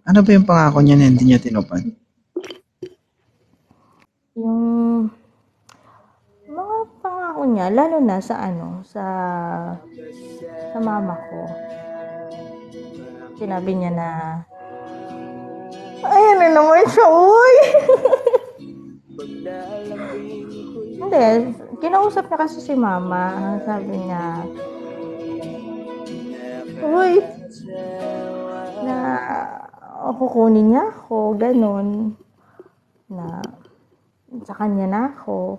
Ano ba yung pangako niya na hindi niya tinupad? Yung mga pangako niya, lalo na sa ano, sa mama ko. Sinabi niya na, ayan na naman siya, uy! Hindi, kinausap niya kasi si mama. Sabi niya, uy, na kukunin niya ako, ganun. Na sa kanya na ako.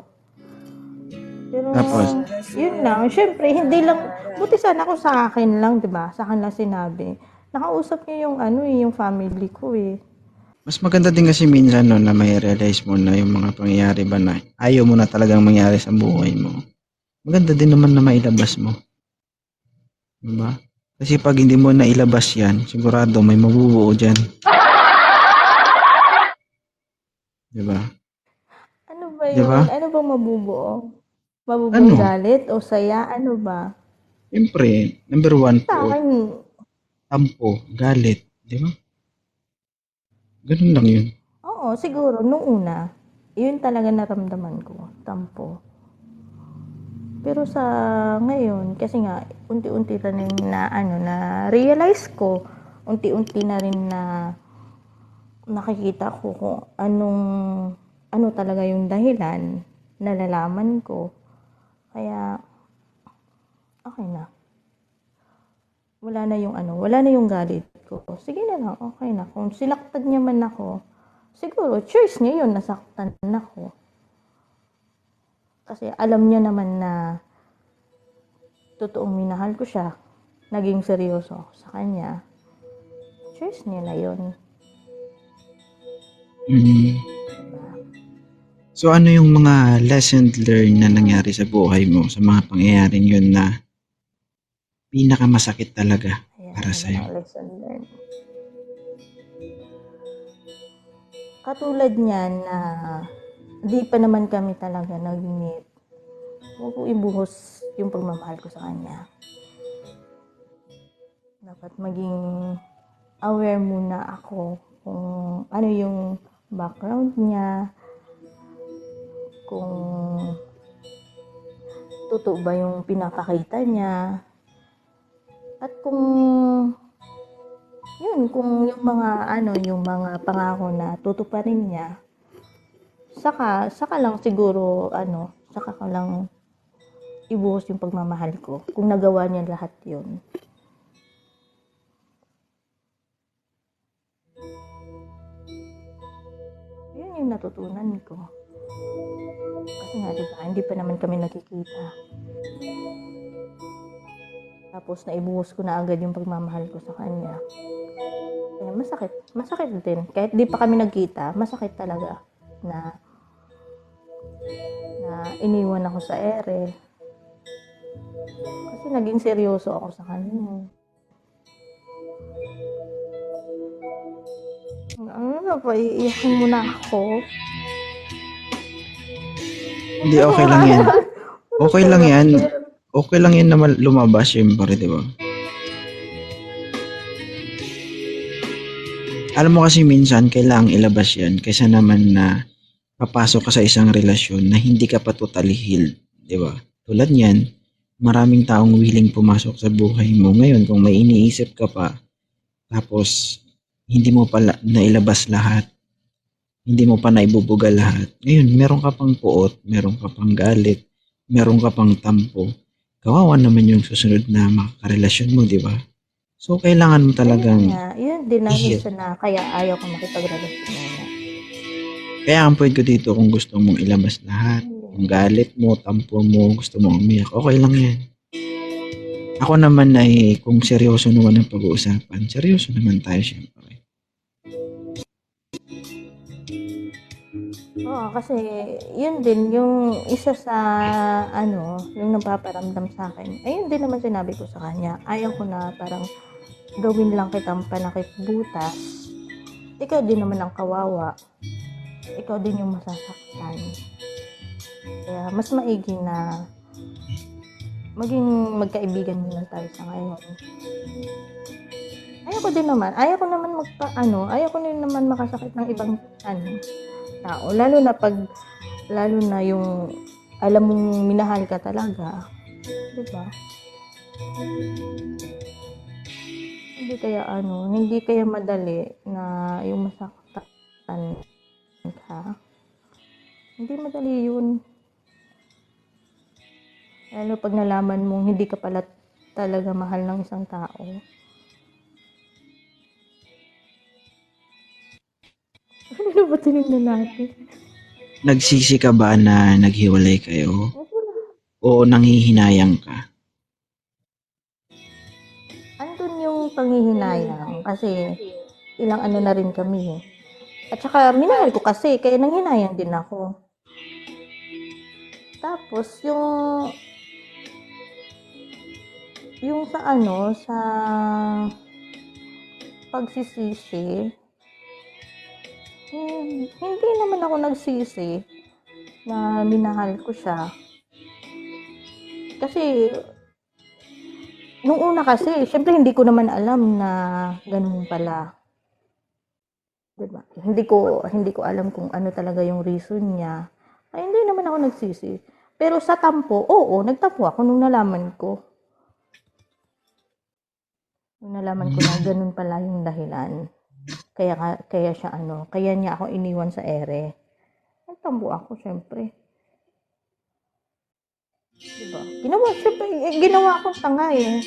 Pero, Tapos, yun lang. Siyempre, hindi lang, buti sana ako sa akin lang, di ba? Sa akin lang sinabi. Nakausap niya yung ano yung family ko eh. mas maganda din kasi minsan no, na may realize mo na yung mga pangyayari ba na ayaw mo na talagang mangyari sa buhay mo. Maganda din naman na mailabas mo. Diba? Kasi pag hindi mo na ilabas yan, sigurado may mabubuo dyan. Diba? Ano ba Diba? yun? Ano bang mabubuo? Mabubuong Ano? galit o saya? Ano ba? Siyempre, number one Sa po, akin, tampo, galit. Diba? Ganun lang yun. oo, siguro, nung una, yun talaga naramdaman ko, tampo. Pero sa ngayon, kasi nga, unti-unti na rin na, ano, na realize ko, unti-unti na rin na nakikita ko kung ano talaga yung dahilan, nalalaman ko. Kaya, okay na. Wala na yung galit ko. Sige na lang, okay na. Kung sinaktan niya man ako, siguro, choice niya yun, nasaktan ako. Kasi alam niya naman na totoong minahal ko siya. Naging seryoso ako sa kanya. Choice niya na yun. Mm. Diba? So ano yung mga lesson learned na nangyari sa buhay mo sa mga pangyayaring yun na pinakamasakit talaga Ayan, para yung sa'yo? mga lesson learned. Katulad niyan na di pa naman kami talaga nag-meet. Huwag ko ibuhos yung pagmamahal ko sa kanya. Dapat maging aware muna ako kung ano yung background niya, kung totoo ba yung pinapakita niya, at kung yung mga yung mga pangako na tutuparin niya, saka lang siguro saka ko lang ibuhos yung pagmamahal ko kung nagawa niya lahat yun. Yun yung natutunan ko. Kasi nga, diba, hindi pa naman kami nakikita. Tapos naibuhos ko na agad yung pagmamahal ko sa kanya. Kaya masakit. Masakit din. Kahit di pa kami nagkita, masakit talaga na iniwan ako sa ere. Kasi naging seryoso ako sa kanya. Ano na ba, iiyakin mo na ako? Hindi, okay lang yan. Okay lang yan. Okay lang yan na lumabas syempre, di ba? Alam mo kasi minsan kailangang ilabas yan kaysa naman na papasok ka sa isang relasyon na hindi ka pa totally healed, di ba? Tulad niyan, maraming taong willing pumasok sa buhay mo. Ngayon, kung may iniisip ka pa, tapos hindi mo pala nailabas lahat, hindi mo pa naibubuga lahat. Ngayon, meron ka pang puot, meron ka pang galit, meron ka pang tampo. Kawawa naman yung susunod na makakarelasyon mo, di ba? So, kailangan mo Ayun talagang nga, yun din ang i-heal. reason na kaya ayaw ko makipagrelasyon muna. Kaya ang point ko dito kung gusto mong ilabas lahat, yung galit mo, tampo mo, gusto mo umiyak, okay lang yan. Ako naman ay kung seryoso naman ang pag-uusapan, seryoso naman tayo syempre. Oo, kasi yun din yung isa sa yung napaparamdam sa akin. Ayun din naman sinabi ko sa kanya. Ayaw ko na parang gawin lang kitang panakip butas. Ikaw din naman ang kawawa. Ikaw din yung masasaktan. Kaya mas maigi na maging magkaibigan muna tayo sa ngayon. Ayaw ko naman ayaw ko din naman makasakit ng ibang tao. Lalo na yung alam mong minahal ka talaga. Diba? Hindi kaya madali na yung masaktan ka. Hindi madali yun. Lalo pag nalaman mong hindi ka pala talaga mahal ng isang tao. Ano ba tinignan natin? Nagsisi ka ba na naghiwalay kayo? O nanghihinayang ka? Andun yung panghihinayang kasi ilang na rin kami. At saka minahal ko kasi kaya nanghinayang din ako. Tapos yung sa pagsisisi, hindi naman ako nagsisi na minahal ko siya. Kasi nung una kasi, syempre hindi ko naman alam na ganun pala. Diba? Hindi ko alam kung ano talaga yung reason niya. Ay, hindi naman ako nagsisi. Pero sa tampo, oo, nagtampo ako nung nalaman ko. Nung nalaman ko na ganun pala yung dahilan. Kaya niya ako iniwan sa ere. Nagtampo ako, syempre. Diba? Ginawa akong tanga eh.